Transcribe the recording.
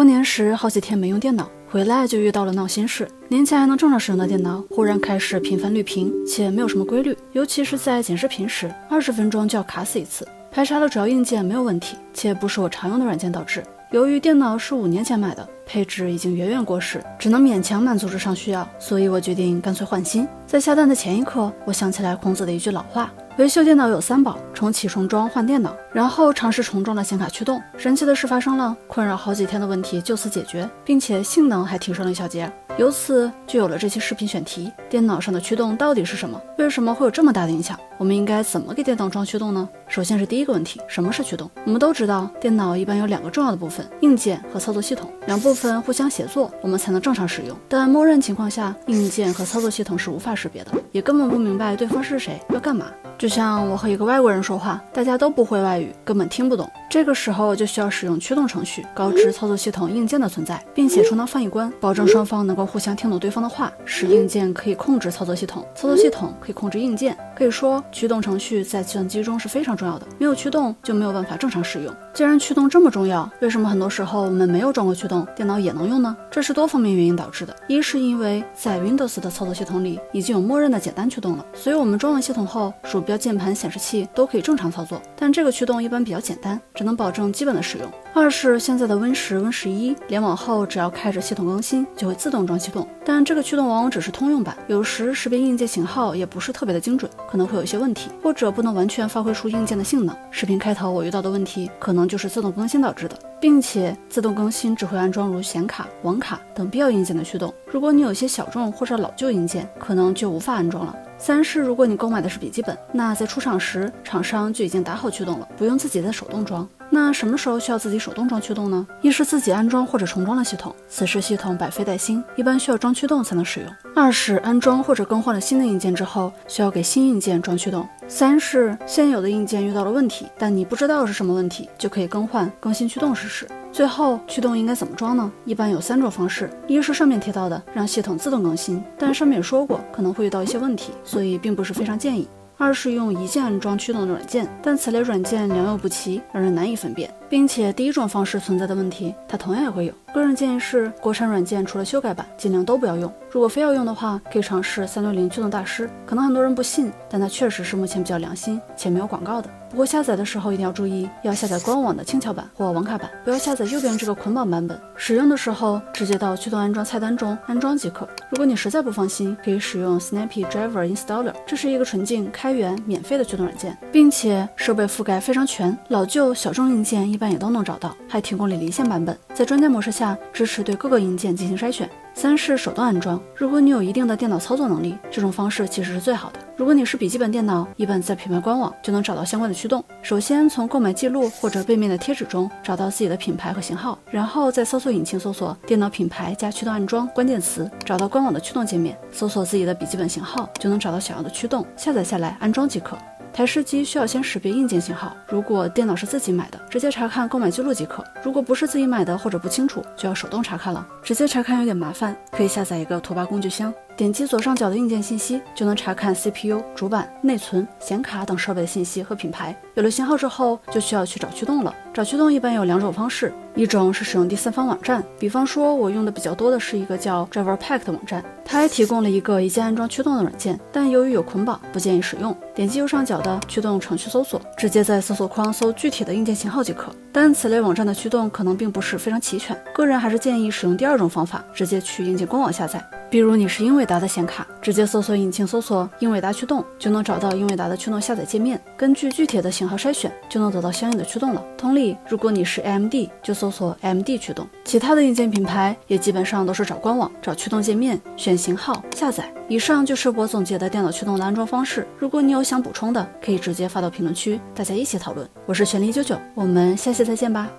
过年时好几天没用电脑，回来就遇到了闹心事。年前还能正常使用的电脑，忽然开始频繁绿屏，且没有什么规律，尤其是在剪视频时，20分钟就要卡死一次。排查了主要硬件没有问题，且不是我常用的软件导致。由于电脑是5年前买的，配置已经远远过时，只能勉强满足日常需要，所以我决定干脆换新。在下单的前一刻，我想起来孔子的一句老话：维修电脑有3宝，重启重装换电脑，然后尝试重装了显卡驱动。神奇的事发生了，困扰好几天的问题就此解决，并且性能还提升了一小截。由此就有了这期视频选题：电脑上的驱动到底是什么？为什么会有这么大的影响？我们应该怎么给电脑装驱动呢？首先是第一个问题，什么是驱动？我们都知道，电脑一般有2个重要的部分，硬件和操作系统，两部分互相协作，我们才能正常使用。但默认情况下，硬件和操作系统是无法识别的，也根本不明白对方是谁，要干嘛。就像我和一个外国人说话，大家都不会外语，根本听不懂。这个时候就需要使用驱动程序，告知操作系统硬件的存在，并且充当翻译官，保证双方能够互相听懂对方的话，使硬件可以控制操作系统，操作系统可以控制硬件。可以说，驱动程序在计算机中是非常重要的，没有驱动就没有办法正常使用。既然驱动这么重要，为什么很多时候我们没有装过驱动，电脑也能用呢？这是多方面原因导致的。一是因为在 Windows 的操作系统里已经有默认的简单驱动了，所以我们装完系统后，鼠标、键盘、显示器都可以正常操作，但这个驱动一般比较简单，只能保证基本的使用。二是现在的 Win10、Win11 联网后，只要开着系统更新，就会自动装驱动，但这个驱动往往只是通用版，有时识别硬件型号也不是特别的精准，可能会有一些问题，或者不能完全发挥出硬件的性能。视频开头我遇到的问题，可能就是自动更新导致的，并且自动更新只会安装如显卡、网卡等必要硬件的驱动，如果你有些小众或者老旧硬件，可能就无法安装了。三是如果你购买的是笔记本，那在出厂时厂商就已经打好驱动了，不用自己再手动装。那什么时候需要自己手动装驱动呢？一是自己安装或者重装了系统，此时系统百废待兴，一般需要装驱动才能使用。二是安装或者更换了新的硬件之后，需要给新硬件装驱动。三是现有的硬件遇到了问题，但你不知道是什么问题，就可以更换更新驱动试试。最后驱动应该怎么装呢？一般有3种方式。一是上面提到的让系统自动更新，但上面也说过可能会遇到一些问题，所以并不是非常建议。二是用一键安装驱动的软件，但此类软件良莠不齐，让人难以分辨，并且第一种方式存在的问题它同样也会有。个人建议是，国产软件除了修改版尽量都不要用，如果非要用的话，可以尝试360驱动大师。可能很多人不信，但它确实是目前比较良心且没有广告的。不过下载的时候一定要注意，要下载官网的轻巧版或网卡版，不要下载右边这个捆绑版本。使用的时候直接到驱动安装菜单中安装即可。如果你实在不放心，可以使用 Snappy Driver Installer， 这是一个纯净、开源、免费的驱动软件，并且设备覆盖非常全，老旧小众硬件一般也都能找到，还提供了离线版本，在专家模式下支持对各个硬件进行筛选。三是手动安装，如果你有一定的电脑操作能力，这种方式其实是最好的。如果你是笔记本电脑，一般在品牌官网就能找到相关的驱动。首先从购买记录或者背面的贴纸中找到自己的品牌和型号，然后在搜索引擎搜索电脑品牌加驱动安装关键词，找到官网的驱动界面，搜索自己的笔记本型号，就能找到想要的驱动，下载下来安装即可。台式机需要先识别硬件型号，如果电脑是自己买的，直接查看购买记录即可；如果不是自己买的或者不清楚，就要手动查看了。直接查看有点麻烦，可以下载一个图八工具箱，点击左上角的硬件信息，就能查看 CPU、主板、内存、显卡等设备的信息和品牌。有了型号之后，就需要去找驱动了。找驱动一般有2种方式，一种是使用第三方网站，比方说我用的比较多的是一个叫 DriverPack 的网站，它还提供了一个一键安装驱动的软件，但由于有捆绑，不建议使用。点击右上角的驱动程序搜索，直接在搜索框搜具体的硬件型号即可。但此类网站的驱动可能并不是非常齐全，个人还是建议使用第2种方法，直接去硬件官网下载。比如你是英伟达的显卡，直接搜索引擎搜索英伟达驱动，就能找到英伟达的驱动下载界面，根据具体的型号筛选，就能得到相应的驱动了。同理，如果你是 AMD， 就搜索 AMD 驱动。其他的硬件品牌也基本上都是找官网，找驱动界面，选型号，下载。以上就是我总结的电脑驱动的安装方式，如果你有想补充的，可以直接发到评论区，大家一起讨论。我是全力99，我们下期再见吧。